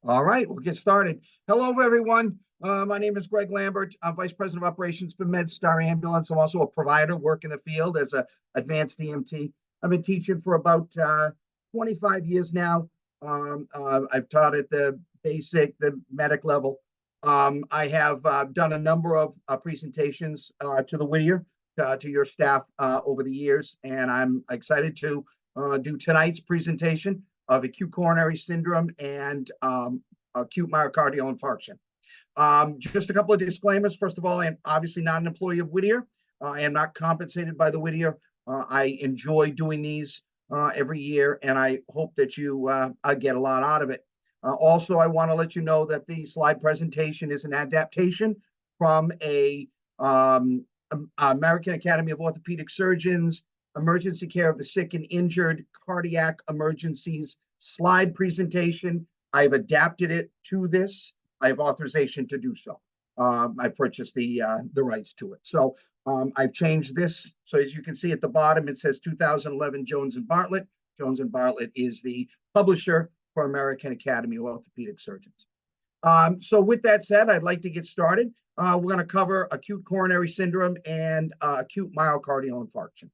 All right, we'll get started. Hello, everyone. My name is Greg Lambert. I'm Vice President of Operations for MedStar Ambulance. I'm also a provider, work in the field as an advanced EMT. I've been teaching for about 25 years now. I've taught at the basic, the medic level. I have done a number of presentations to the Whittier, to your staff over the years, and I'm excited to do tonight's presentation of acute coronary syndrome and acute myocardial infarction. Just a couple of disclaimers. First of all, I am obviously not an employee of Whittier. I am not compensated by the Whittier. I enjoy doing these every year, and I hope that you get a lot out of it. Also, I want to let you know that the slide presentation is an adaptation from American Academy of Orthopedic Surgeons Emergency Care of the Sick and Injured Cardiac Emergencies slide presentation. I've adapted it to this. I have authorization to do so. I purchased the rights to it. So I've changed this. So as you can see at the bottom, it says 2011 Jones and Bartlett. Jones and Bartlett is the publisher for American Academy of Orthopedic Surgeons. So with that said, I'd like to get started. We're going to cover acute coronary syndrome and acute myocardial infarction.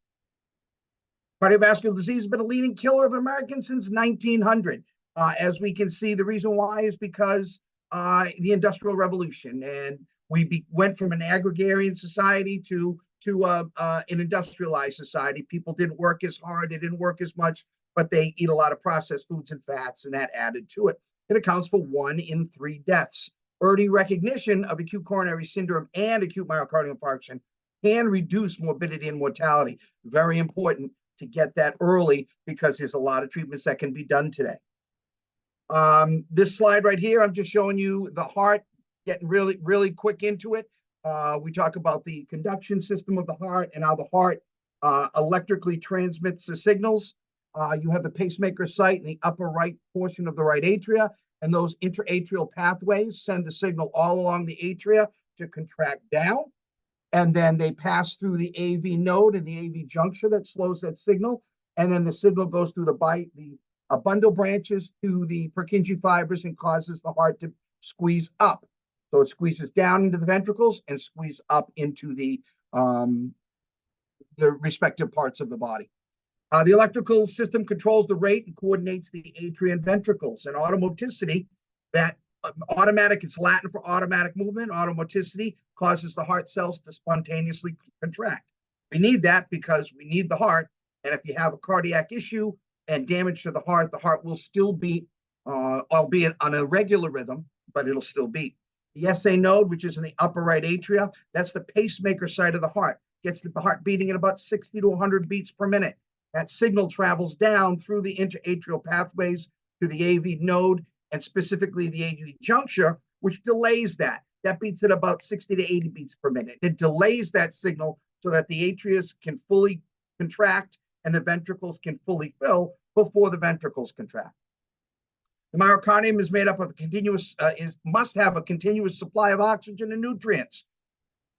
Cardiovascular disease has been a leading killer of Americans since 1900. As we can see, the reason why is because the Industrial Revolution, and we went from an agrarian society to an industrialized society. People didn't work as hard, they didn't work as much, but they eat a lot of processed foods and fats, and that added to it. It accounts for 1 in 3 deaths. Early recognition of acute coronary syndrome and acute myocardial infarction can reduce morbidity and mortality. Very important to get that early because there's a lot of treatments that can be done today. This slide right here, I'm just showing you the heart, getting really quick into it. We talk about the conduction system of the heart and how the heart electrically transmits the signals. You have the pacemaker site in the upper right portion of the right atria, and those intraatrial pathways send the signal all along the atria to contract down. And then they pass through the AV node and the AV juncture that slows that signal. And then the signal goes through the bundle branches to the Purkinje fibers and causes the heart to squeeze up. So it squeezes down into the ventricles and squeeze up into the respective parts of the body. The electrical system controls the rate and coordinates the atria and ventricles. And automaticity, that automatic, it's Latin for automatic movement. Automaticity causes the heart cells to spontaneously contract. We need that because we need the heart. And if you have a cardiac issue and damage to the heart will still beat, albeit on a regular rhythm, but it'll still beat. The SA node, which is in the upper right atria, that's the pacemaker side of the heart. Gets the heart beating at about 60 to 100 beats per minute. That signal travels down through the intraatrial pathways to the AV node, and specifically the AV juncture, which delays that. That beats at about 60 to 80 beats per minute. It delays that signal so that the atria can fully contract and the ventricles can fully fill before the ventricles contract. The myocardium is made up of must have a continuous supply of oxygen and nutrients.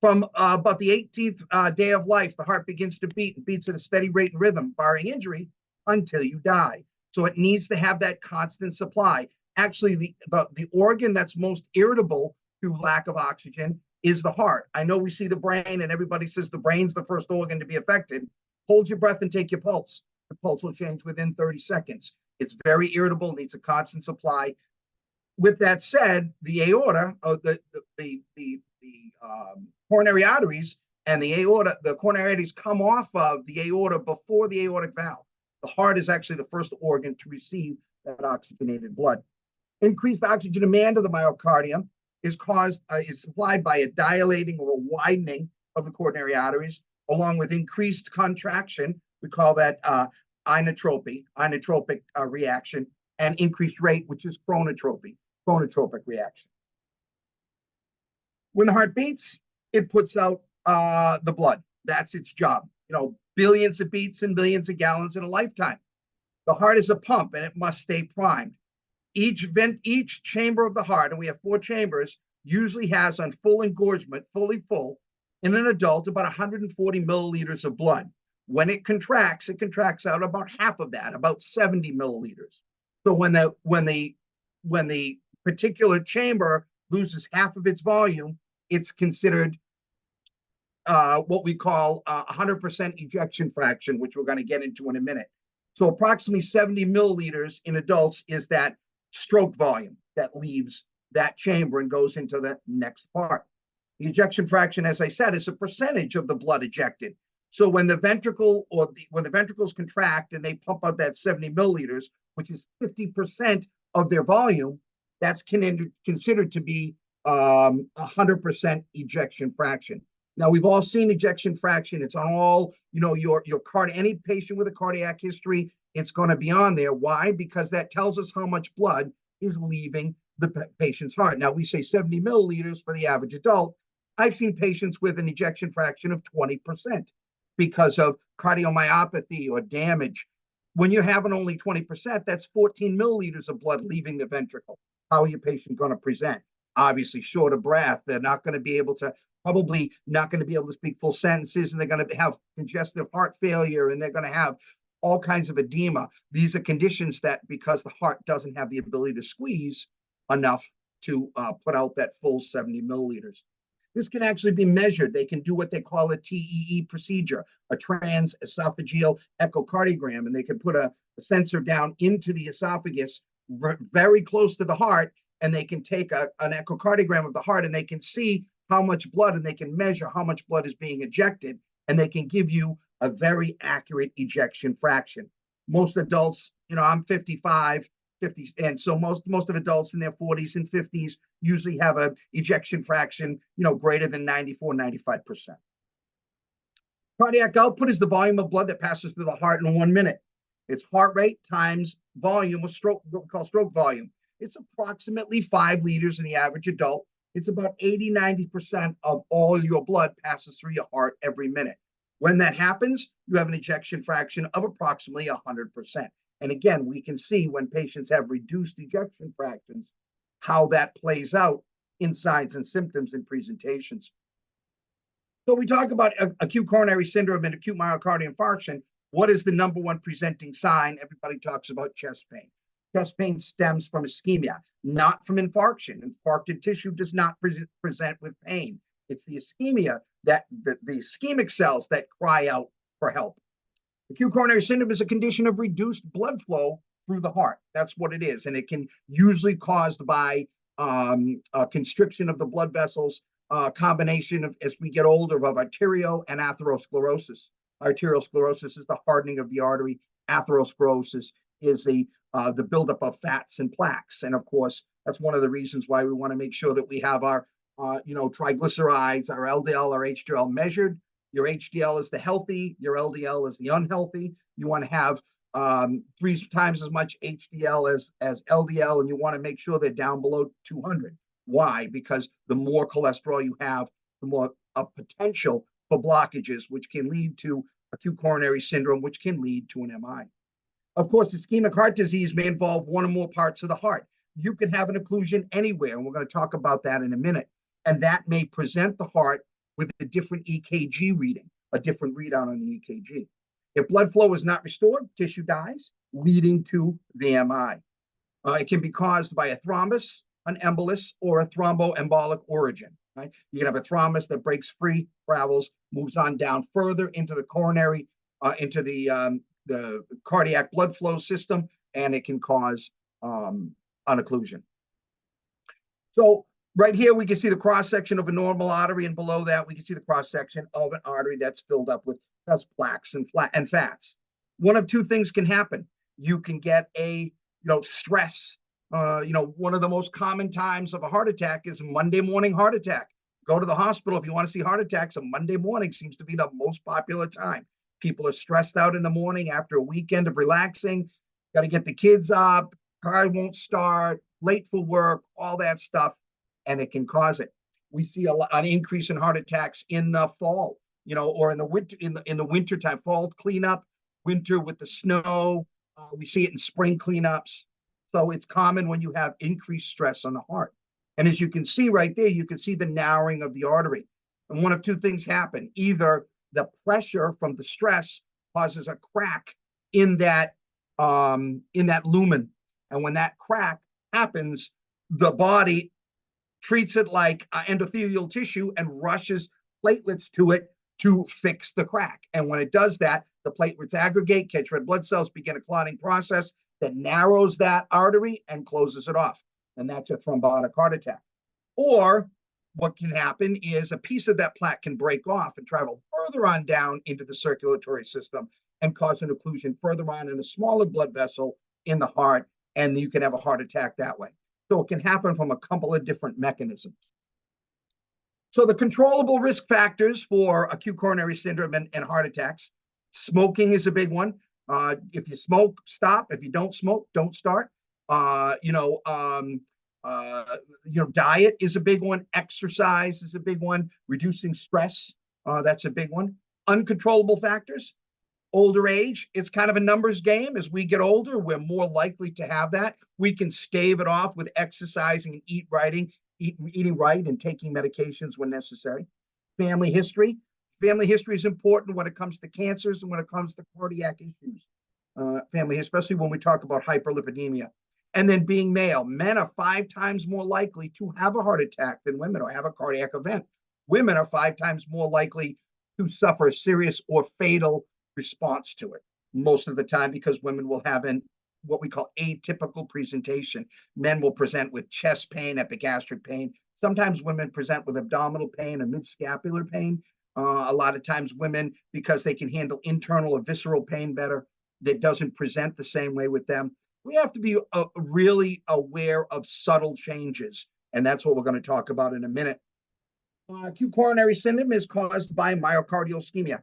From about the 18th day of life, the heart begins to beat and beats at a steady rate and rhythm, barring injury, until you die. So it needs to have that constant supply. Actually, the organ that's most irritable to lack of oxygen is the heart. I know we see the brain and everybody says the brain's the first organ to be affected. Hold your breath and take your pulse. The pulse will change within 30 seconds. It's very irritable, needs a constant supply. With that said, the aorta, the coronary arteries and the aorta, the coronary arteries come off of the aorta before the aortic valve. The heart is actually the first organ to receive that oxygenated blood. Increased oxygen demand of the myocardium is supplied by a dilating or a widening of the coronary arteries, along with increased contraction. We call that inotropic reaction, and increased rate, which is chronotropic reaction. When the heart beats, it puts out the blood. That's its job. Billions of beats and billions of gallons in a lifetime. The heart is a pump, and it must stay primed. Each chamber of the heart, and we have 4 chambers, usually has on full engorgement, fully full, in an adult, about 140 milliliters of blood. When it contracts out about half of that, about 70 milliliters. So when the particular chamber loses half of its volume, it's considered what we call 100% ejection fraction, which we're going to get into in a minute. So approximately 70 milliliters in adults is that stroke volume that leaves that chamber and goes into the next part. The ejection fraction, as I said, is a percentage of the blood ejected. So when the ventricle when the ventricles contract and they pump out that 70 milliliters, which is 50% of their volume, that's considered to be 100% ejection fraction. Now, we've all seen ejection fraction. It's on all, your any patient with a cardiac history, it's going to be on there. Why? Because that tells us how much blood is leaving the patient's heart. Now, we say 70 milliliters for the average adult. I've seen patients with an ejection fraction of 20% because of cardiomyopathy or damage. When you're having only 20%, that's 14 milliliters of blood leaving the ventricle. How are your patient going to present? Obviously, short of breath. They're not going to be able to, probably not going to be able to speak full sentences, and they're going to have congestive heart failure, and they're going to have all kinds of edema. These are conditions that, because the heart doesn't have the ability to squeeze enough to put out that full 70 milliliters. This can actually be measured. They can do what they call a TEE procedure, a transesophageal echocardiogram, and they can put a sensor down into the esophagus very close to the heart, and they can take an echocardiogram of the heart, and they can see how much blood, and they can measure how much blood is being ejected, and they can give you a very accurate ejection fraction. Most adults, I'm 55, 50, and so most of adults in their 40s and 50s usually have a ejection fraction, greater than 94, 95%. Cardiac output is the volume of blood that passes through the heart in 1 minute. It's heart rate times volume of stroke, what we call stroke volume. It's approximately 5 liters in the average adult. It's about 80-90% of all your blood passes through your heart every minute. When that happens, you have an ejection fraction of approximately 100%. And again, we can see when patients have reduced ejection fractions, how that plays out in signs and symptoms and presentations. So we talk about acute coronary syndrome and acute myocardial infarction. What is the number one presenting sign? Everybody talks about chest pain. Chest pain stems from ischemia, not from infarction. Infarcted tissue does not present with pain. It's the ischemia, that the ischemic cells that cry out for help. Acute coronary syndrome is a condition of reduced blood flow through the heart. That's what it is. And it can usually caused by constriction of the blood vessels, combination of, as we get older, of arterial and atherosclerosis. Arteriosclerosis is the hardening of the artery. Atherosclerosis is the buildup of fats and plaques. And of course, that's one of the reasons why we want to make sure that we have our triglycerides, our LDL, our HDL measured. Your HDL is the healthy, your LDL is the unhealthy. You want to have 3 times as much HDL as LDL, and you want to make sure they're down below 200. Why? Because the more cholesterol you have, the more potential for blockages, which can lead to acute coronary syndrome, which can lead to an MI. Of course, ischemic heart disease may involve one or more parts of the heart. You can have an occlusion anywhere, and we're going to talk about that in a minute. And that may present the heart with a different EKG reading, a different readout on the EKG. If blood flow is not restored, tissue dies, leading to the MI. It can be caused by a thrombus, an embolus, or a thromboembolic origin. Right? You can have a thrombus that breaks free, travels, moves on down further into the coronary, into the cardiac blood flow system, and it can cause an occlusion. So right here, we can see the cross-section of a normal artery, and below that, we can see the cross-section of an artery that's filled up with plaques and fats. One of two things can happen. You can get a stress. One of the most common times of a heart attack is Monday morning heart attack. Go to the hospital if you want to see heart attacks. A Monday morning seems to be the most popular time. People are stressed out in the morning after a weekend of relaxing. Got to get the kids up. Car won't start. Late for work. All that stuff. And it can cause it. We see an increase in heart attacks in the fall, or in the winter, in the winter time, fall cleanup, winter with the snow. We see it in spring cleanups. So it's common when you have increased stress on the heart. And as you can see right there, you can see the narrowing of the artery. And one of two things happen. Either the pressure from the stress causes a crack in that lumen. And when that crack happens, the body treats it like endothelial tissue and rushes platelets to it to fix the crack. And when it does that, the platelets aggregate, catch red blood cells, begin a clotting process that narrows that artery and closes it off. And that's a thrombotic heart attack. Or what can happen is a piece of that plaque can break off and travel further on down into the circulatory system and cause an occlusion further on in a smaller blood vessel in the heart, and you can have a heart attack that way. So it can happen from a couple of different mechanisms. So the controllable risk factors for acute coronary syndrome and heart attacks, smoking is a big one. If you smoke, stop. If you don't smoke, don't start. Diet is a big one. Exercise is a big one. Reducing stress, that's a big one. Uncontrollable factors, older age, it's kind of a numbers game. As we get older, we're more likely to have that. We can stave it off with exercising and eating right and taking medications when necessary. Family history. Family history is important when it comes to cancers and when it comes to cardiac issues. Family, especially when we talk about hyperlipidemia. And then being male, men are 5 times more likely to have a heart attack than women or have a cardiac event. Women are 5 times more likely to suffer a serious or fatal response to it, most of the time, because women will have what we call atypical presentation. Men will present with chest pain, epigastric pain. Sometimes women present with abdominal pain and mid-scapular pain. A lot of times women, because they can handle internal or visceral pain better, that doesn't present the same way with them. We have to be really aware of subtle changes, and that's what we're going to talk about in a minute. Acute coronary syndrome is caused by myocardial ischemia.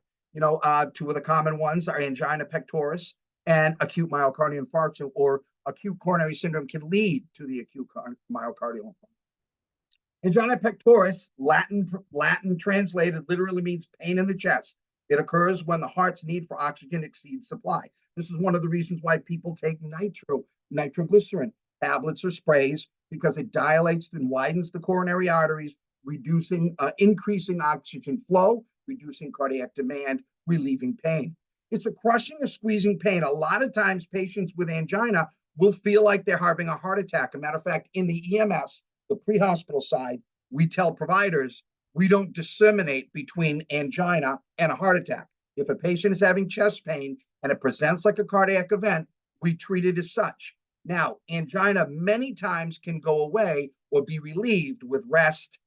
Two of the common ones are angina pectoris and acute myocardial infarction, or acute coronary syndrome can lead to the acute myocardial infarction. Angina pectoris, Latin translated, literally means pain in the chest. It occurs when the heart's need for oxygen exceeds supply. This is one of the reasons why people take nitroglycerin tablets or sprays, because it dilates and widens the coronary arteries, increasing oxygen flow, reducing cardiac demand, relieving pain. It's a crushing or squeezing pain. A lot of times patients with angina will feel like they're having a heart attack. A matter of fact, in the EMS, the pre-hospital side, we tell providers we don't discriminate between angina and a heart attack. If a patient is having chest pain and it presents like a cardiac event, we treat it as such. Now, angina many times can go away or be relieved with rest,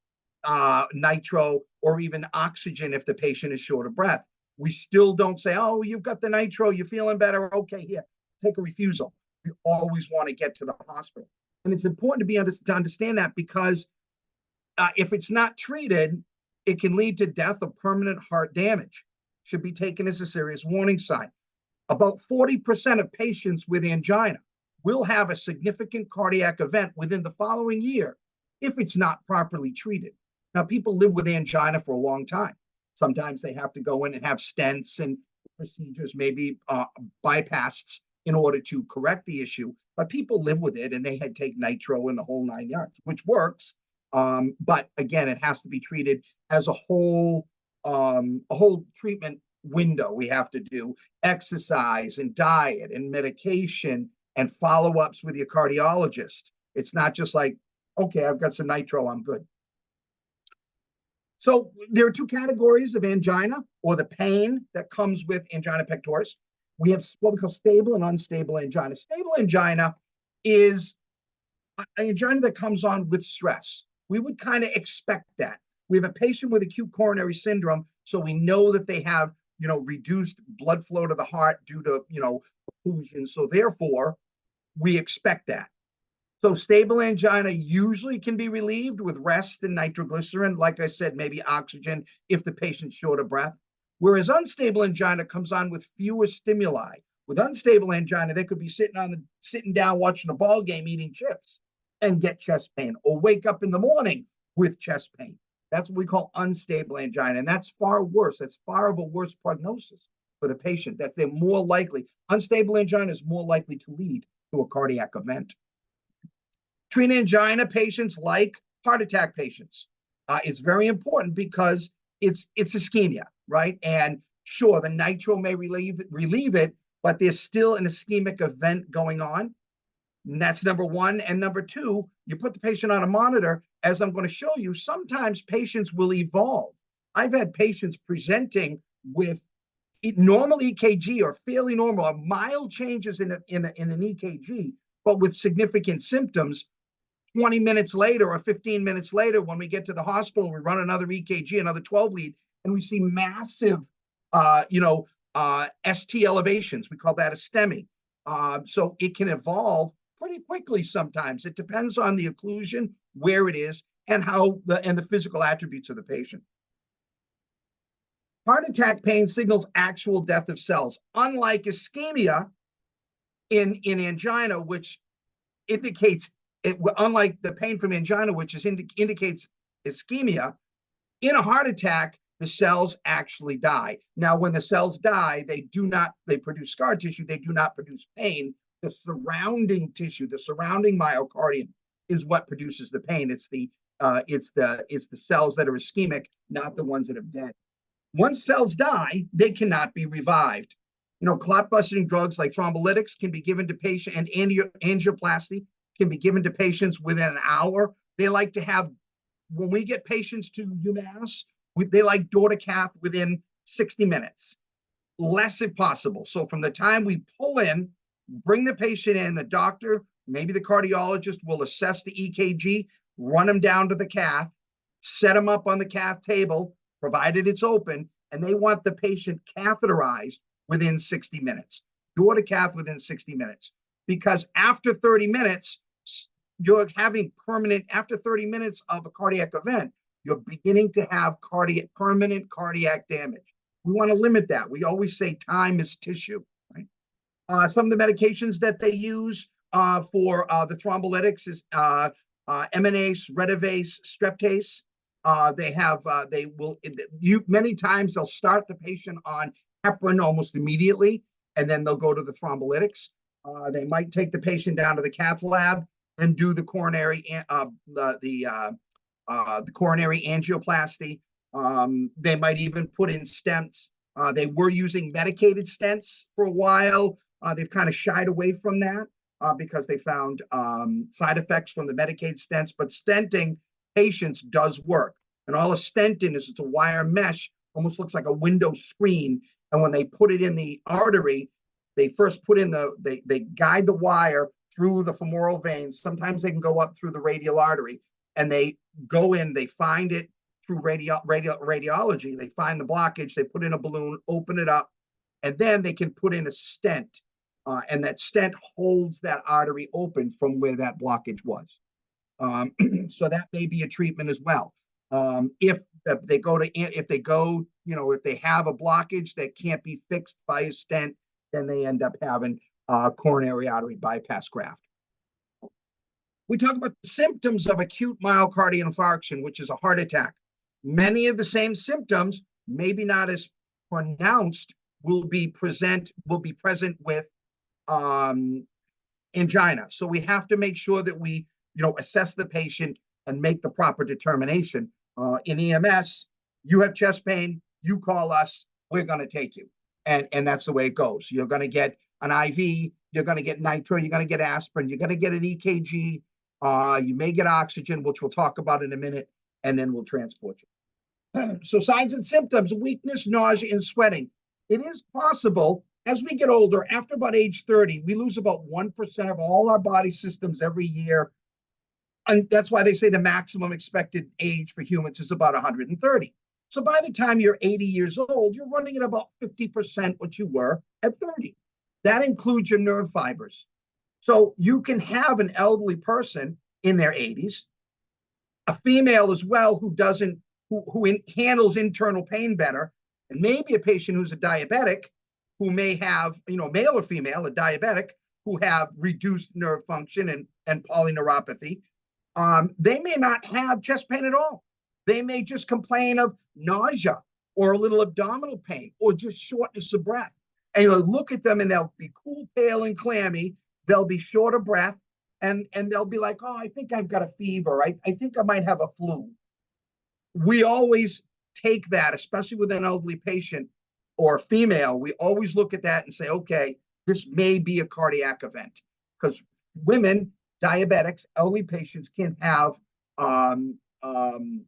nitro, or even oxygen if the patient is short of breath. We still don't say, oh, you've got the nitro, you're feeling better, okay, here, take a refusal. We always want to get to the hospital. And it's important to understand that, because if it's not treated, it can lead to death or permanent heart damage. Should be taken as a serious warning sign. About 40% of patients with angina will have a significant cardiac event within the following year if it's not properly treated. Now, people live with angina for a long time. Sometimes they have to go in and have stents and procedures, maybe bypassed in order to correct the issue. But people live with it, and they take nitro and the whole 9 yards, which works. But again, it has to be treated as a whole treatment window. We have to do exercise and diet and medication and follow-ups with your cardiologist. It's not just like, okay, I've got some nitro, I'm good. So there are 2 categories of angina, or the pain that comes with angina pectoris. We have what we call stable and unstable angina. Stable angina is angina that comes on with stress. We would kind of expect that. We have a patient with acute coronary syndrome, so we know that they have, reduced blood flow to the heart due to, occlusion. So therefore, we expect that. So stable angina usually can be relieved with rest and nitroglycerin. Like I said, maybe oxygen if the patient's short of breath. Whereas unstable angina comes on with fewer stimuli. With unstable angina, they could be sitting down watching a ball game, eating chips, and get chest pain, or wake up in the morning with chest pain. That's what we call unstable angina, and that's far worse. That's far of a worse prognosis for the patient. That they're more likely, unstable angina is more likely to lead to a cardiac event. Treating angina patients like heart attack patients. It's very important because it's ischemia, right? And sure, the nitro may relieve it, but there's still an ischemic event going on. And that's number one. And number two, you put the patient on a monitor. As I'm going to show you, sometimes patients will evolve. I've had patients presenting with normal EKG or fairly normal, or mild changes in an EKG, but with significant symptoms. 20 minutes later or 15 minutes later, when we get to the hospital, we run another EKG, another 12 lead, and we see massive, ST elevations. We call that a STEMI. So it can evolve pretty quickly sometimes. It depends on the occlusion, where it is, and the physical attributes of the patient. Heart attack pain signals actual death of cells. Unlike ischemia in angina, which indicates unlike the pain from angina, which indicates ischemia, in a heart attack, the cells actually die. Now, when the cells die, they produce scar tissue. They do not produce pain. The surrounding tissue, the surrounding myocardium, is what produces the pain. It's the cells that are ischemic, not the ones that are dead. Once cells die, they cannot be revived. Clot-busting drugs like thrombolytics can be given to patients, and angioplasty can be given to patients within an hour. They like to have, when we get patients to UMass, they like door to cath within 60 minutes, less if possible. So from the time we pull in, bring the patient in, the doctor, maybe the cardiologist will assess the EKG, run them down to the cath, set them up on the cath table, provided it's open, and they want the patient catheterized within 60 minutes, door to cath within 60 minutes. Because after 30 minutes, you're having after 30 minutes of a cardiac event, you're beginning to have permanent cardiac damage. We want to limit that. We always say time is tissue, right? Some of the medications that they use for the thrombolytics is emanase, retivase, streptase. Many times they'll start the patient on heparin almost immediately, and then they'll go to the thrombolytics. They might take the patient down to the cath lab and do the coronary coronary angioplasty. They might even put in stents. They were using medicated stents for a while. They've kind of shied away from that because they found side effects from the medicated stents. But stenting patients does work. And all a stent in is it's a wire mesh, almost looks like a window screen. And when they put it in the artery, they first put in they guide the wire through the femoral veins. Sometimes they can go up through the radial artery, and they go in, they find it through radiology. They find the blockage, they put in a balloon, open it up, and then they can put in a stent. And that stent holds that artery open from where that blockage was. So that may be a treatment as well. If they have a blockage that can't be fixed by a stent, then they end up having coronary artery bypass graft. We talk about the symptoms of acute myocardial infarction, which is a heart attack. Many of the same symptoms, maybe not as pronounced, will be present with angina. So we have to make sure that we assess the patient and make the proper determination. In EMS, you have chest pain, you call us, we're going to take you. And that's the way it goes. You're going to get an IV, you're going to get nitro, you're going to get aspirin, you're going to get an EKG, you may get oxygen, which we'll talk about in a minute, and then we'll transport you. So signs and symptoms: weakness, nausea, and sweating. It is possible as we get older, after about age 30, we lose about 1% of all our body systems every year. And that's why they say the maximum expected age for humans is about 130. So by the time you're 80 years old, you're running at about 50% what you were at 30. That includes your nerve fibers. So you can have an elderly person in their 80s, a female as well who handles internal pain better, and maybe a patient who's a diabetic who may have, male or female, a diabetic who have reduced nerve function and polyneuropathy. They may not have chest pain at all. They may just complain of nausea or a little abdominal pain or just shortness of breath. And you'll look at them and they'll be cool, pale, and clammy. They'll be short of breath, and they'll be like, oh, I think I've got a fever. I think I might have a flu. We always take that, especially with an elderly patient or a female, we always look at that and say, okay, this may be a cardiac event. Because women, diabetics, elderly patients can have um, um,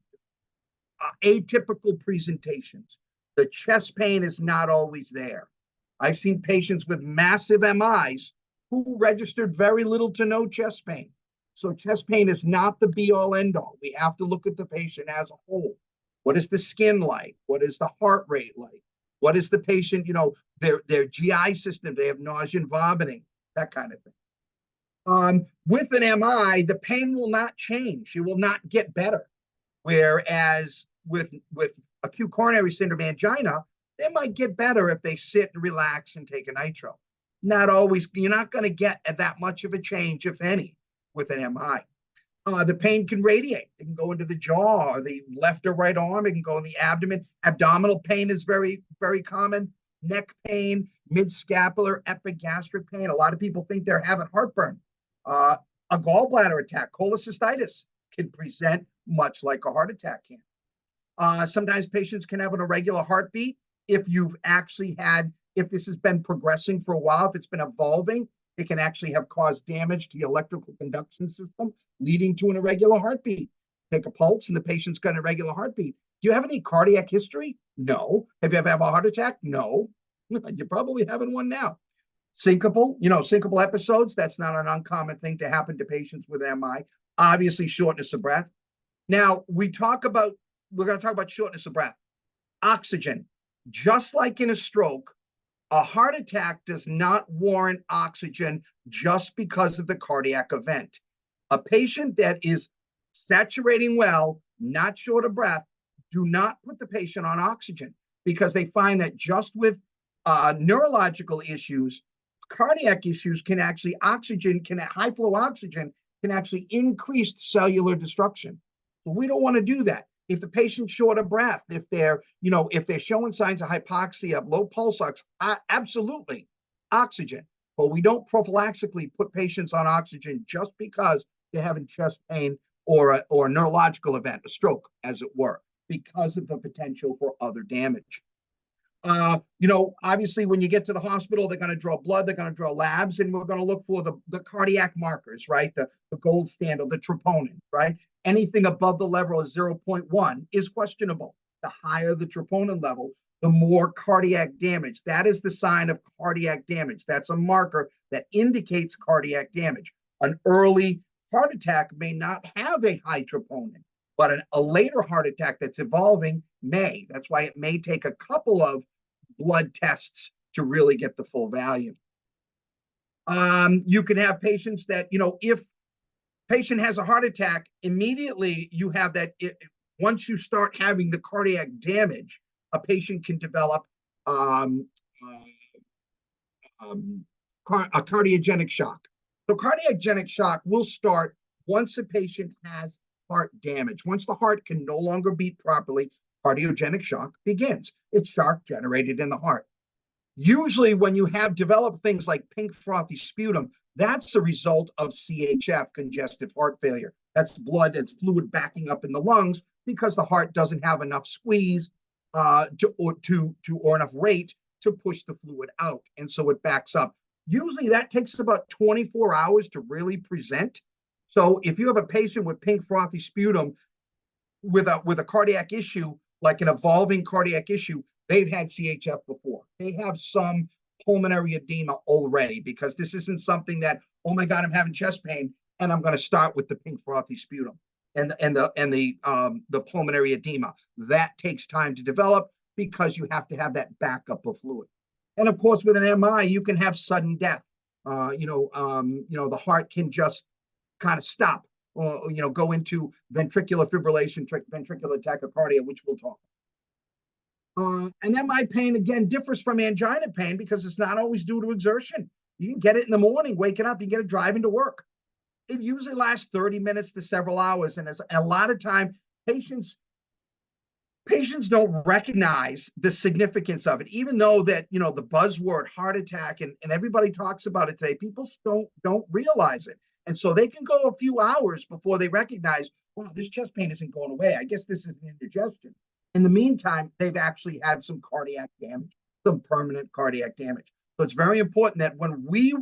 atypical presentations. The chest pain is not always there. I've seen patients with massive MIs who registered very little to no chest pain. So chest pain is not the be all end all. We have to look at the patient as a whole. What is the skin like? What is the heart rate like? What is the patient, their GI system? They have nausea and vomiting, that kind of thing. With an MI, the pain will not change. It will not get better. Whereas with acute coronary syndrome angina, they might get better if they sit and relax and take a nitro. Not always, you're not going to get that much of a change, if any, with an MI. The pain can radiate. It can go into the jaw or the left or right arm. It can go in the abdomen. Abdominal pain is very, very common. Neck pain, mid-scapular, epigastric pain. A lot of people think they're having heartburn. A gallbladder attack, cholecystitis, can present much like a heart attack can. Sometimes patients can have an irregular heartbeat. If this has been progressing for a while, if it's been evolving, it can actually have caused damage to the electrical conduction system, leading to an irregular heartbeat. Take a pulse and the patient's got an irregular heartbeat. Do you have any cardiac history? No. Have you ever had a heart attack? No. You're probably having one now. Syncopal episodes, that's not an uncommon thing to happen to patients with MI. Obviously, shortness of breath. Now, we're going to talk about shortness of breath. Oxygen, just like in a stroke, a heart attack does not warrant oxygen just because of the cardiac event. A patient that is saturating well, not short of breath, do not put the patient on oxygen because they find that just with neurological issues, cardiac issues high flow oxygen can actually increase cellular destruction. So we don't want to do that. If the patient's short of breath, if they're showing signs of hypoxia, low pulse ox, absolutely oxygen. But we don't prophylaxically put patients on oxygen just because they're having chest pain or a neurological event, a stroke, as it were, because of the potential for other damage. Obviously, when you get to the hospital, they're going to draw blood, they're going to draw labs, and we're going to look for the cardiac markers, right? The gold standard, the troponin, right? Anything above the level of 0.1 is questionable. The higher the troponin level, the more cardiac damage. That is the sign of cardiac damage. That's a marker that indicates cardiac damage. An early heart attack may not have a high troponin, but a later heart attack that's evolving may. That's why it may take a couple of blood tests to really get the full value. You can have patients that, if patient has a heart attack, immediately you have that. Once you start having the cardiac damage, a patient can develop a cardiogenic shock. So cardiogenic shock will start once a patient has heart damage. Once the heart can no longer beat properly, cardiogenic shock begins. It's shock generated in the heart. Usually when you have developed things like pink frothy sputum, that's a result of CHF, congestive heart failure. That's blood, that's fluid backing up in the lungs because the heart doesn't have enough squeeze or enough rate to push the fluid out. And so it backs up. Usually that takes about 24 hours to really present. So if you have a patient with pink frothy sputum with a cardiac issue, like an evolving cardiac issue, they've had CHF before. They have some pulmonary edema already, because this isn't something that, oh my God, I'm having chest pain and I'm going to start with the pink frothy sputum and the pulmonary edema. That takes time to develop because you have to have that backup of fluid. And of course, with an MI, you can have sudden death. The heart can just kind of stop, or go into ventricular fibrillation, ventricular tachycardia, which we'll talk about. And MI pain, again, differs from angina pain because it's not always due to exertion. You can get it in the morning, waking up, you get it driving to work. It usually lasts 30 minutes to several hours. And a lot of time, patients don't recognize the significance of it, even though that, the buzzword heart attack and everybody talks about it today, people don't realize it. And so they can go a few hours before they recognize, wow, this chest pain isn't going away. I guess this is an indigestion. In the meantime, they've actually had some cardiac damage, some permanent cardiac damage. So it's very important that when we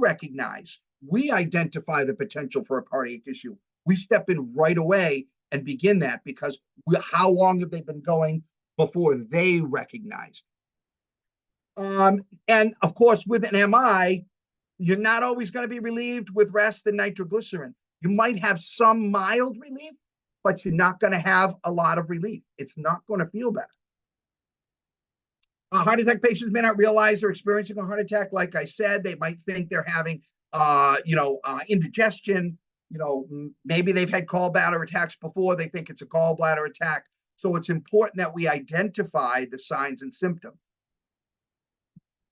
identify the potential for a cardiac issue, we step in right away and begin that, because how long have they been going before they recognized? And of course, with an MI, you're not always going to be relieved with rest and nitroglycerin. You might have some mild relief, but you're not going to have a lot of relief. It's not going to feel better. Heart attack patients may not realize they're experiencing a heart attack. Like I said, they might think they're having, indigestion. Maybe they've had gallbladder attacks before. They think it's a gallbladder attack. So it's important that we identify the signs and symptoms.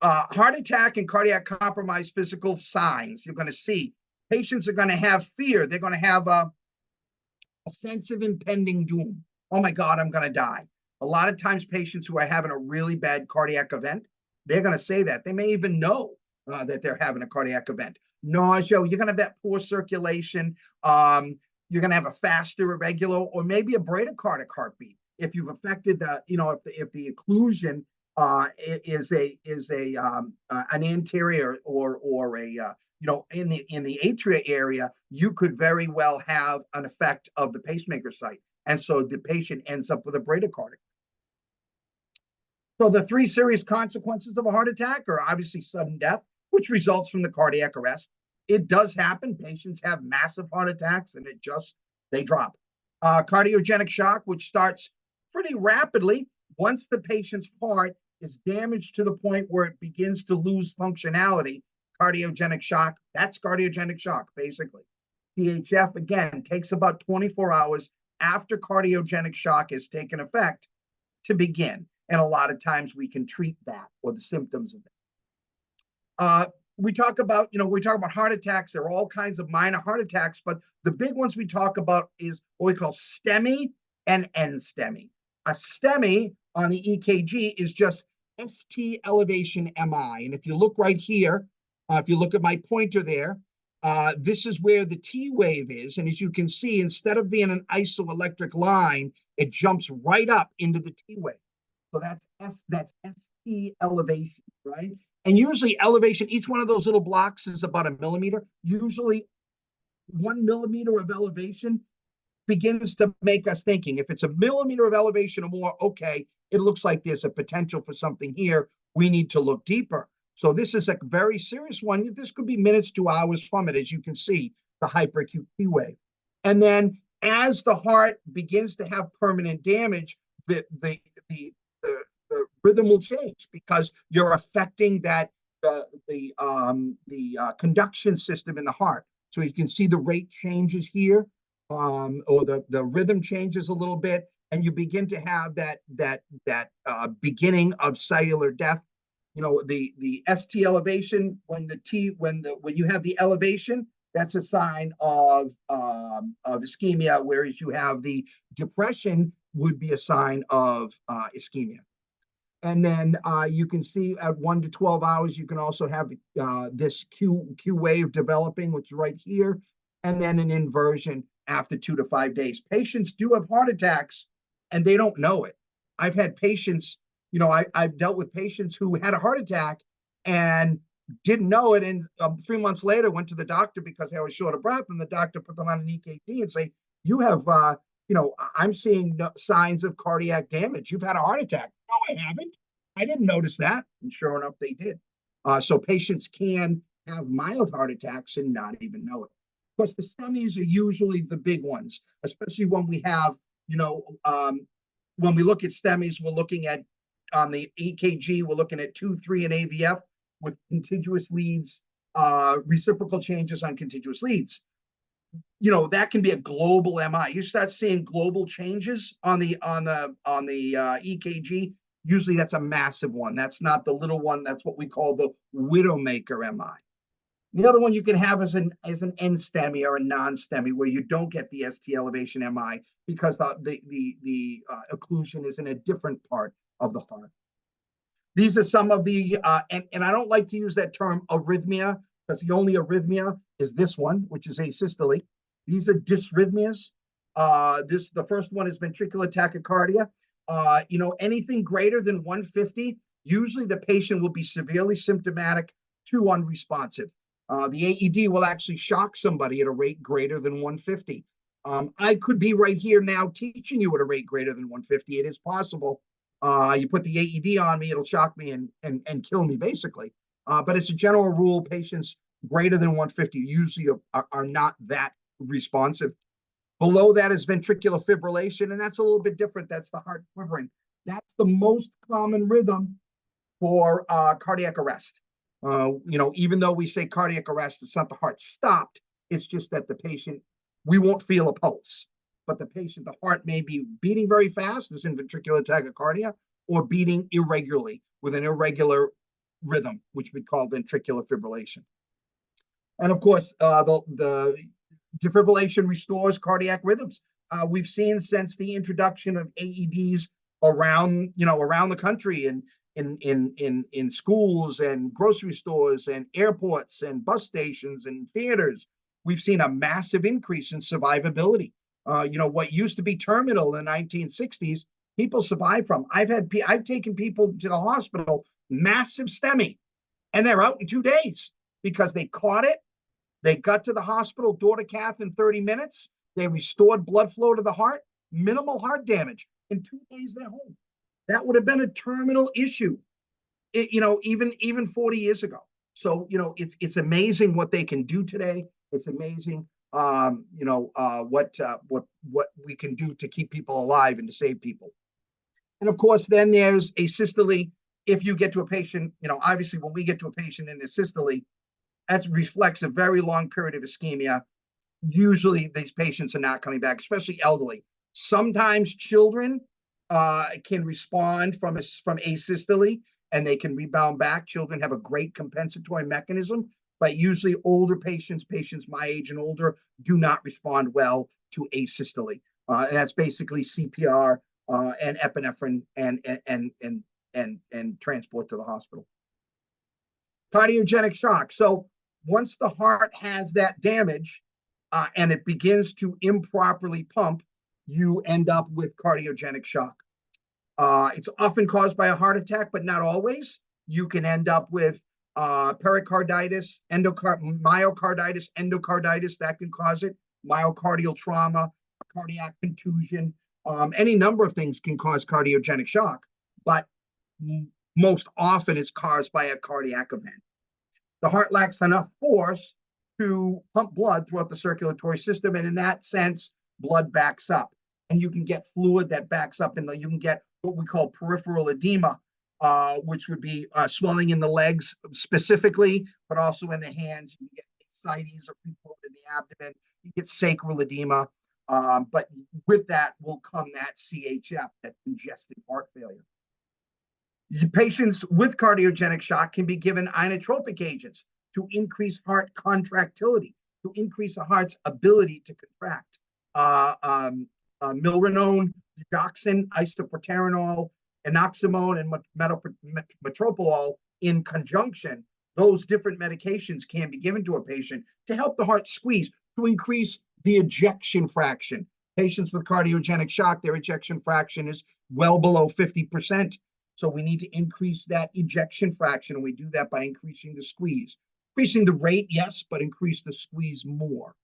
Heart attack and cardiac compromise physical signs you're going to see. Patients are going to have fear. They're going to have a sense of impending doom. Oh my God, I'm going to die. A lot of times patients who are having a really bad cardiac event, they're going to say that. They may even know that they're having a cardiac event. Nausea, you're going to have that poor circulation. You're going to have a faster, irregular, or maybe a bradycardic heartbeat. If you've affected the, if the occlusion is an anterior or a in the atria area, you could very well have an effect of the pacemaker site, and so the patient ends up with a bradycardic. So the three serious consequences of a heart attack are obviously sudden death, which results from the cardiac arrest. It does happen. Patients have massive heart attacks, and they drop. Cardiogenic shock, which starts pretty rapidly once the patient's heart is damaged to the point where it begins to lose functionality. Cardiogenic shock, that's cardiogenic shock, basically. CHF, again, takes about 24 hours after cardiogenic shock has taken effect to begin. And a lot of times we can treat that or the symptoms of it. We talk about heart attacks. There are all kinds of minor heart attacks, but the big ones we talk about is what we call STEMI and NSTEMI. A STEMI on the EKG is just ST elevation MI. And if you look right here, if you look at my pointer there, this is where the T wave is. And as you can see, instead of being an isoelectric line, it jumps right up into the T wave. So that's ST elevation, right? And usually elevation, each one of those little blocks is about 1 millimeter. Usually 1 millimeter of elevation begins to make us thinking. If it's 1 millimeter of elevation or more, okay, it looks like there's a potential for something here. We need to look deeper. So this is a very serious one. This could be minutes to hours from it, as you can see, the hyperacute T wave. And then as the heart begins to have permanent damage, the rhythm will change, because you're affecting the conduction system in the heart. So you can see the rate changes here, or the rhythm changes a little bit, and you begin to have that beginning of cellular death. The ST elevation, when you have the elevation, that's a sign of ischemia, whereas you have the depression would be a sign of ischemia. And then you can see at 1 to 12 hours, you can also have this Q wave developing, which is right here, and then an inversion after 2 to 5 days. Patients do have heart attacks, and they don't know it. I've had patients, I've dealt with patients who had a heart attack and didn't know it, and 3 months later went to the doctor because they were short of breath, and the doctor put them on an EKG and say, you have, I'm seeing signs of cardiac damage. You've had a heart attack. No, I haven't. I didn't notice that. And sure enough, they did. So patients can have mild heart attacks and not even know it. Of course, the STEMIs are usually the big ones, especially when we have, when we look at STEMIs, we're looking at, on the EKG, we're looking at 2, 3, and AVF with contiguous leads, reciprocal changes on contiguous leads. That can be a global MI. You start seeing global changes on the EKG. Usually that's a massive one. That's not the little one. That's what we call the widowmaker MI. The other one you can have is an NSTEMI or a non-STEMI, where you don't get the ST elevation MI because the occlusion is in a different part of the heart. These are some of the, and I don't like to use that term arrhythmia, because the only arrhythmia is this one, which is asystole. These are dysrhythmias. The first one is ventricular tachycardia. Anything greater than 150, usually the patient will be severely symptomatic too unresponsive. The AED will actually shock somebody at a rate greater than 150. I could be right here now teaching you at a rate greater than 150. It is possible. You put the AED on me, it'll shock me and kill me, basically. But as a general rule, patients greater than 150 usually are not that responsive. Below that is ventricular fibrillation, and that's a little bit different. That's the heart quivering. That's the most common rhythm for cardiac arrest. Even though we say cardiac arrest, it's not the heart stopped. It's just that the patient, we won't feel a pulse, but the patient, the heart may be beating very fast, as in ventricular tachycardia, or beating irregularly with an irregular rhythm, which we call ventricular fibrillation. And of course, the defibrillation restores cardiac rhythms. We've seen since the introduction of AEDs around the country, and in schools and grocery stores and airports and bus stations and theaters, we've seen a massive increase in survivability. What used to be terminal in the 1960s, people survive from. I've taken people to the hospital, massive STEMI, and they're out in 2 days because they caught it. They got to the hospital, door to cath in 30 minutes. They restored blood flow to the heart, minimal heart damage. In 2 days, they're home. That would have been a terminal issue, even 40 years ago. So, it's amazing what they can do today. It's amazing, what we can do to keep people alive and to save people. And of course, then there's asystole. If you get to a patient, obviously when we get to a patient in asystole, that reflects a very long period of ischemia. Usually these patients are not coming back, especially elderly. Sometimes children can respond from asystole and they can rebound back. Children have a great compensatory mechanism, but usually older patients my age and older, do not respond well to asystole. And that's basically CPR and epinephrine and transport to the hospital. Cardiogenic shock. So once the heart has that damage and it begins to improperly pump, you end up with cardiogenic shock. It's often caused by a heart attack, but not always. You can end up with pericarditis, myocarditis, endocarditis, that can cause it, myocardial trauma, cardiac contusion. Any number of things can cause cardiogenic shock, but most often it's caused by a cardiac event. The heart lacks enough force to pump blood throughout the circulatory system, and in that sense, blood backs up. And you can get fluid that backs up, you can get what we call peripheral edema, which would be swelling in the legs specifically, but also in the hands. You get ascites or fluid in the abdomen. You get sacral edema. But with that will come that CHF, that congestive heart failure. Patients with cardiogenic shock can be given inotropic agents to increase heart contractility, to increase the heart's ability to contract. Milrinone, digoxin, isoproterenol, enoxamone, and metoprolol in conjunction. Those different medications can be given to a patient to help the heart squeeze, to increase the ejection fraction. Patients with cardiogenic shock, their ejection fraction is well below 50%. So we need to increase that ejection fraction, and we do that by increasing the squeeze. Increasing the rate, yes, but increase the squeeze more.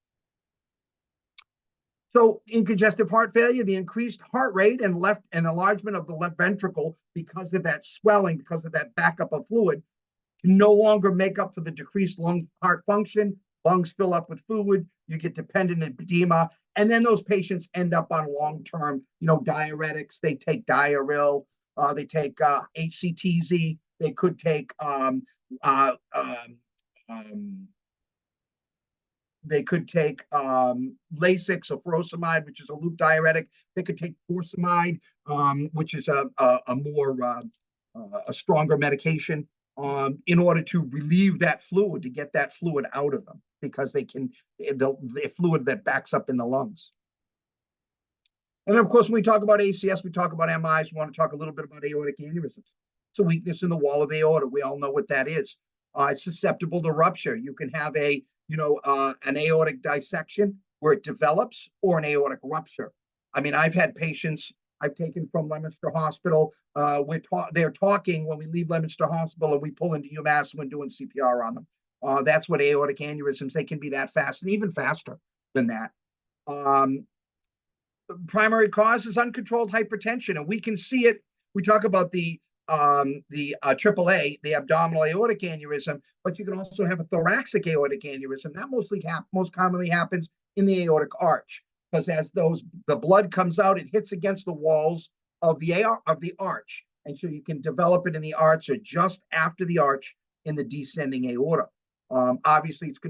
So in congestive heart failure, the increased heart rate and enlargement of the left ventricle, because of that swelling, because of that backup of fluid, can no longer make up for the decreased lung heart function. Lungs fill up with fluid, you get dependent edema, and then those patients end up on long-term, diuretics. They take Diaril, they take HCTZ, they could take Lasix or furosemide, which is a loop diuretic. They could take furosemide, which is a stronger medication, in order to relieve that fluid, to get that fluid out of them, because the fluid that backs up in the lungs. And of course, when we talk about ACS, we talk about MIs, we want to talk a little bit about aortic aneurysms. It's a weakness in the wall of the aorta. We all know what that is. It's susceptible to rupture. You can have an aortic dissection where it develops, or an aortic rupture. I mean, I've had patients I've taken from Lambert Hospital. They're talking when we leave Lambert Hospital and we pull into UMass when doing CPR on them. That's what aortic aneurysms, they can be that fast and even faster than that. The primary cause is uncontrolled hypertension, and we can see it. We talk about the AAA, the abdominal aortic aneurysm, but you can also have a thoracic aortic aneurysm. That most commonly happens in the aortic arch, because as the blood comes out, it hits against the walls of the arch, and so you can develop it in the arch or just after the arch in the descending aorta. Obviously, it's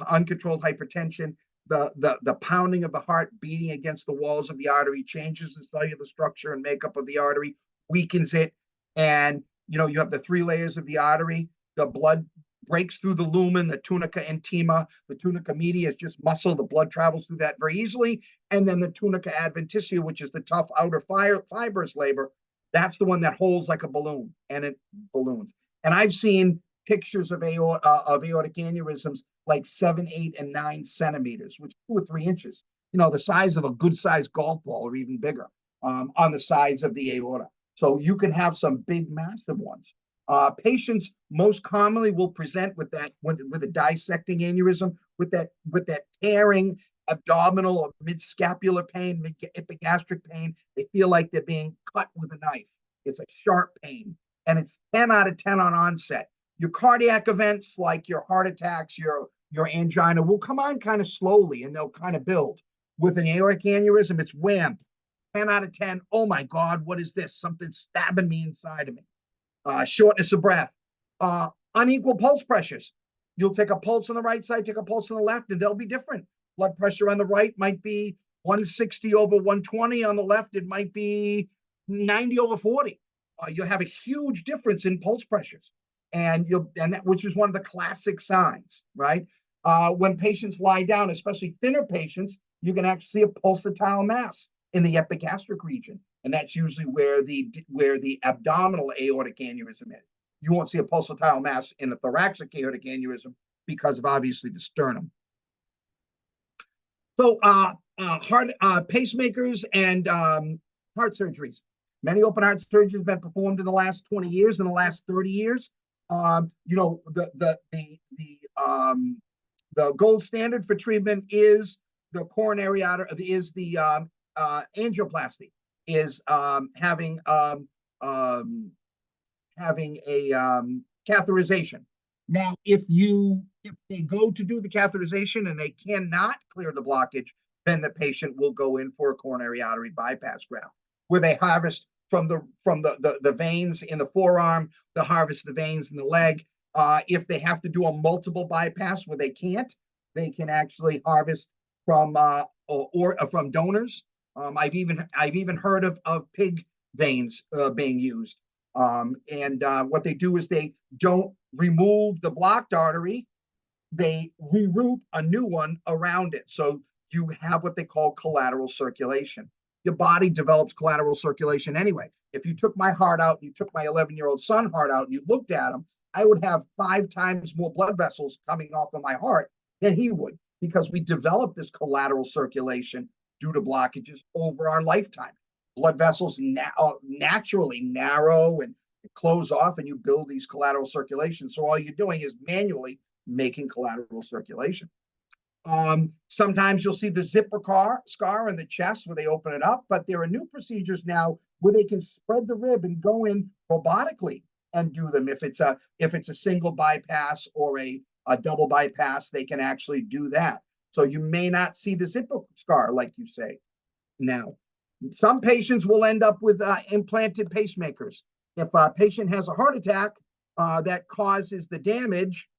uncontrolled hypertension. The pounding of the heart beating against the walls of the artery changes the cellular structure and makeup of the artery, weakens it, and you have the 3 layers of the artery. The blood breaks through the lumen, the tunica intima. The tunica media is just muscle. The blood travels through that very easily. And then the tunica adventitia, which is the tough outer fibrous layer, that's the one that holds like a balloon, and it balloons. And I've seen pictures of aortic aneurysms like 7, 8, and 9 centimeters, which is 2 or 3 inches, the size of a good-sized golf ball or even bigger, on the sides of the aorta. So you can have some big, massive ones. Patients most commonly will present with a dissecting aneurysm, with that tearing abdominal or mid-scapular pain, mid-epigastric pain. They feel like they're being cut with a knife. It's a sharp pain, and it's 10 out of 10 on onset. Your cardiac events, like your heart attacks, your angina, will come on kind of slowly, and they'll kind of build. With an aortic aneurysm, it's wham, 10 out of 10. Oh my God, what is this? Something's stabbing me inside of me. Shortness of breath, unequal pulse pressures. You'll take a pulse on the right side, take a pulse on the left, and they'll be different. Blood pressure on the right might be 160 over 120. On the left, it might be 90 over 40. You'll have a huge difference in pulse pressures, which is one of the classic signs, right? When patients lie down, especially thinner patients, you can actually see a pulsatile mass in the epigastric region, and that's usually where the abdominal aortic aneurysm is. You won't see a pulsatile mass in the thoracic aortic aneurysm because of obviously the sternum. So heart pacemakers and heart surgeries. Many open heart surgeries have been performed in the last 20 years, in the last 30 years. The gold standard for treatment is the coronary artery, is the angioplasty, is having a catheterization. Now, if they go to do the catheterization and they cannot clear the blockage, then the patient will go in for a coronary artery bypass graft, where they harvest from the veins in the forearm, they harvest the veins in the leg. If they have to do a multiple bypass where they can't, they can actually harvest from from donors. I've even heard of pig veins being used. What they do is they don't remove the blocked artery, they reroute a new one around it. So you have what they call collateral circulation. Your body develops collateral circulation anyway. If you took my heart out, you took my 11-year-old son heart out, and you looked at him, I would have 5 times more blood vessels coming off of my heart than he would, because we develop this collateral circulation due to blockages over our lifetime. Blood vessels naturally narrow and close off, and you build these collateral circulations. So all you're doing is manually making collateral circulation. Sometimes you'll see the zipper scar in the chest where they open it up, but there are new procedures now where they can spread the rib and go in robotically and do them. If it's a single bypass or a double bypass, they can actually do that. So you may not see the zipper scar like you say. Now, some patients will end up with implanted pacemakers. If a patient has a heart attack that causes the damage,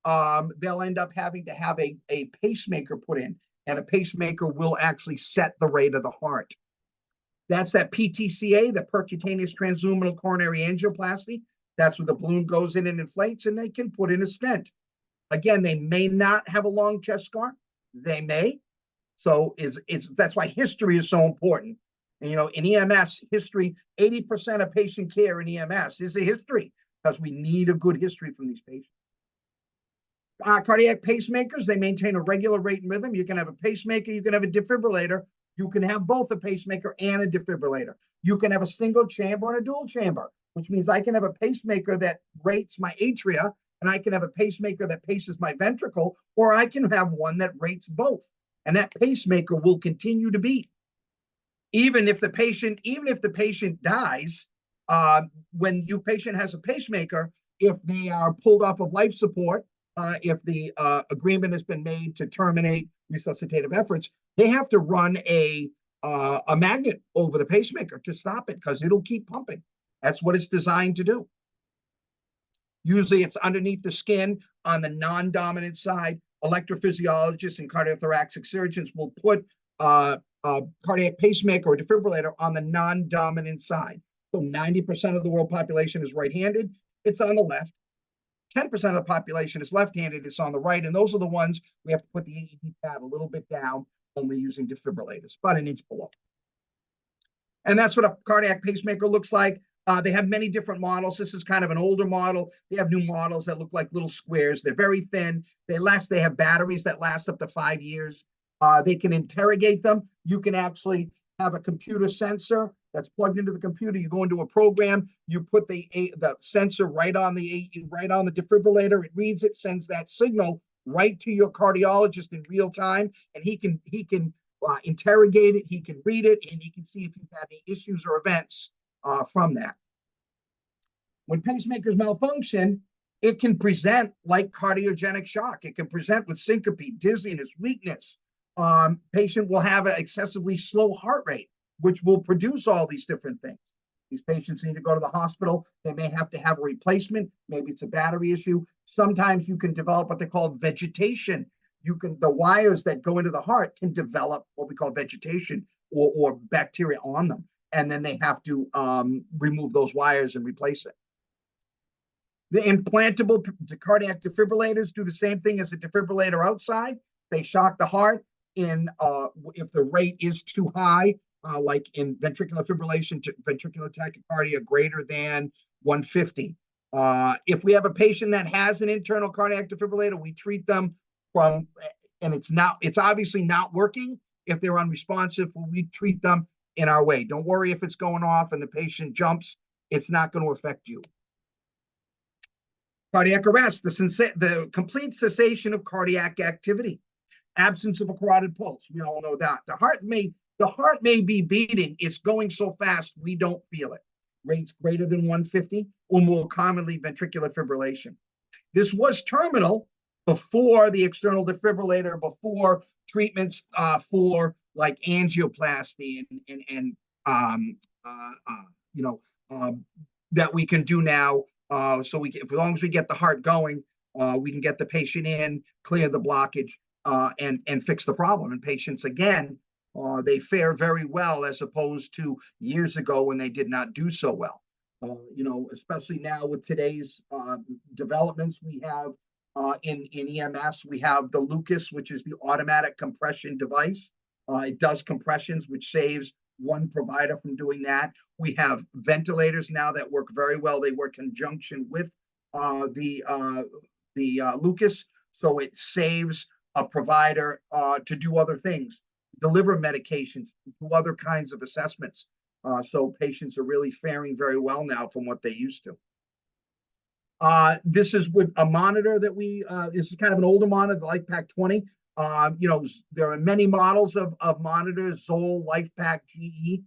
they'll end up having to have a pacemaker put in, and a pacemaker will actually set the rate of the heart. That's that PTCA, the percutaneous transluminal coronary angioplasty. That's where the balloon goes in and inflates, and they can put in a stent. Again, they may not have a long chest scar. They may. So that's why history is so important. And, in EMS, history, 80% of patient care in EMS is a history, because we need a good history from these patients. Cardiac pacemakers, they maintain a regular rate and rhythm. You can have a pacemaker, you can have a defibrillator, You can have both a pacemaker and a defibrillator. You can have a single chamber and a dual chamber, which means I can have a pacemaker that rates my atria, and I can have a pacemaker that paces my ventricle, or I can have one that rates both. And that pacemaker will continue to beat. Even if the patient dies, when your patient has a pacemaker, if they are pulled off of life support, if the agreement has been made to terminate resuscitative efforts, they have to run a magnet over the pacemaker to stop it because it'll keep pumping. That's what it's designed to do. Usually it's underneath the skin on the non-dominant side. Electrophysiologists and cardiothoracic surgeons will put a cardiac pacemaker or defibrillator on the non-dominant side. So 90% of the world population is right-handed. It's on the left. 10% of the population is left-handed. It's on the right. And those are the ones we have to put the AED pad a little bit down when we're using defibrillators, about an inch below. And that's what a cardiac pacemaker looks like. They have many different models. This is kind of an older model. They have new models that look like little squares. They're very thin. They have batteries that last up to 5 years. They can interrogate them. You can actually have a computer sensor that's plugged into the computer. You go into a program. You put the sensor right on the defibrillator. It reads it, sends that signal right to your cardiologist in real time, and he can interrogate it. He can read it, and he can see if you've had any issues or events from that. When pacemakers malfunction, it can present like cardiogenic shock. It can present with syncope, dizziness, weakness. Patient will have an excessively slow heart rate, which will produce all these different things. These patients need to go to the hospital. They may have to have a replacement. Maybe it's a battery issue. Sometimes you can develop what they call vegetation. The wires that go into the heart can develop what we call vegetation or bacteria on them. And then they have to remove those wires and replace it. The implantable cardiac defibrillators do the same thing as a defibrillator outside. They shock the heart if the rate is too high, like in ventricular fibrillation, ventricular tachycardia greater than 150. If we have a patient that has an internal cardiac defibrillator, we treat them and it's obviously not working. If they're unresponsive, we treat them in our way. Don't worry if it's going off and the patient jumps, it's not going to affect you. Cardiac arrest, the complete cessation of cardiac activity, absence of a carotid pulse. We all know that. The heart may be beating. It's going so fast we don't feel it. Rates greater than 150, or more commonly ventricular fibrillation. This was terminal before the external defibrillator, before treatments for like angioplasty that we can do now. As long as we get the heart going, we can get the patient in, clear the blockage, and fix the problem. And patients, again, they fare very well as opposed to years ago when they did not do so well. Especially now with today's developments, we have in EMS, we have the Lucas, which is the automatic compression device. It does compressions, which saves one provider from doing that. We have ventilators now that work very well. They work in conjunction with the Lucas, so it saves a provider to do other things, deliver medications, do other kinds of assessments. So patients are really faring very well now from what they used to. This is with a monitor that this is kind of an older monitor, the LifePak 20. There are many models of monitors, Zoll, LifePak, GE.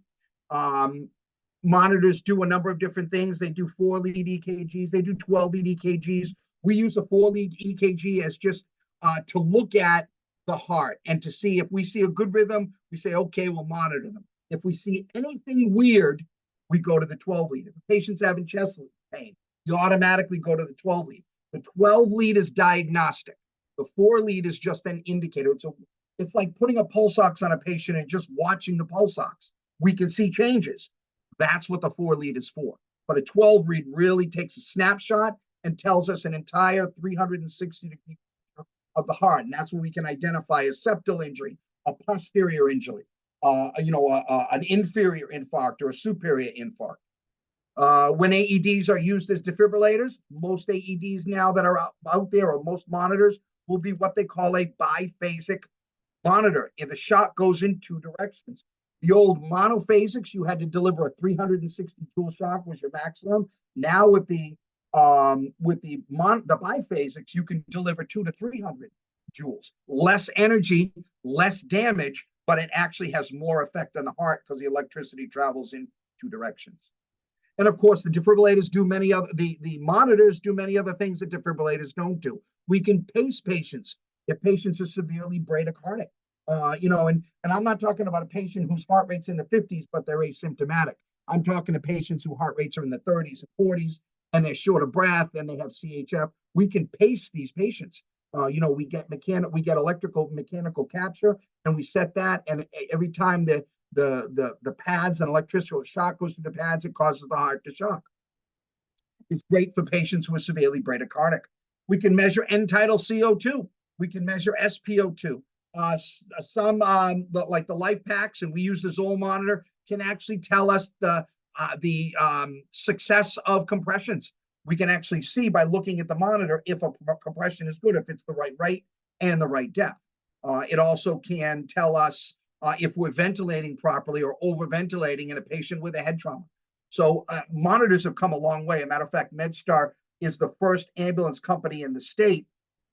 Monitors do a number of different things. They do 4-lead EKGs. They do 12-lead EKGs. We use a 4-lead EKG as just to look at the heart and to see if we see a good rhythm, we say, okay, we'll monitor them. If we see anything weird, we go to the 12-lead. If the patient's having chest pain, you automatically go to the 12-lead. The 12-lead is diagnostic. The 4-lead is just an indicator. It's like putting a pulse ox on a patient and just watching the pulse ox. We can see changes. That's what the 4-lead is for. But a 12-lead really takes a snapshot and tells us an entire 360-degree of the heart. And that's where we can identify a septal injury, a posterior injury, an inferior infarct or a superior infarct. When AEDs are used as defibrillators, most AEDs now that are out there, or most monitors, will be what they call a biphasic monitor, and the shock goes in two directions. The old monophasics, you had to deliver a 360 joule shock was your maximum. Now with the biphasics, you can deliver 200 to 300 joules. Less energy, less damage, but it actually has more effect on the heart because the electricity travels in two directions. And of course, the defibrillators do many other, the monitors do many other things that defibrillators don't do. We can pace patients if patients are severely bradycardic. And I'm not talking about a patient whose heart rate's in the 50s, but they're asymptomatic. I'm talking to patients whose heart rates are in the 30s and 40s, and they're short of breath, and they have CHF. We can pace these patients. We get electrical mechanical capture, and we set that, and every time the pads and electrical shock goes to the pads, it causes the heart to shock. It's great for patients who are severely bradycardic. We can measure end-tidal CO2. We can measure SpO2. Like the life packs, and we use the Zoll monitor, can actually tell us the success of compressions. We can actually see by looking at the monitor if a compression is good, if it's the right rate and the right depth. It also can tell us if we're ventilating properly or over-ventilating in a patient with a head trauma. So monitors have come a long way. As a matter of fact, MedStar is the first ambulance company in the state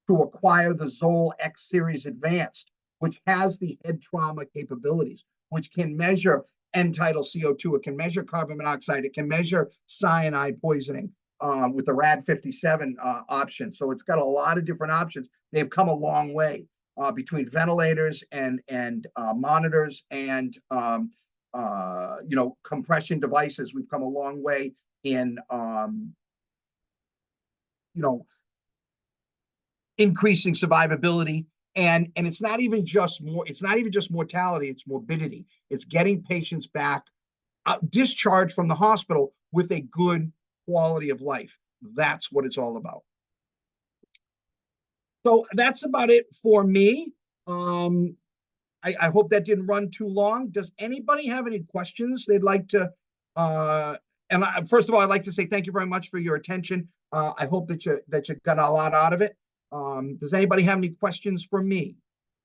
to acquire the Zoll X Series Advanced, which has the head trauma capabilities, which can measure end-tidal CO2, it can measure carbon monoxide, it can measure cyanide poisoning with the RAD57 option. So it's got a lot of different options. They've come a long way between ventilators and monitors and compression devices. We've come a long way in increasing survivability, and it's not even just mortality, it's morbidity. It's getting patients back discharged from the hospital with a good quality of life. That's what it's all about. So that's about it for me. I hope that didn't run too long. Does anybody have any questions they'd like to first of all, I'd like to say thank you very much for your attention. I hope that you got a lot out of it. Does anybody have any questions for me?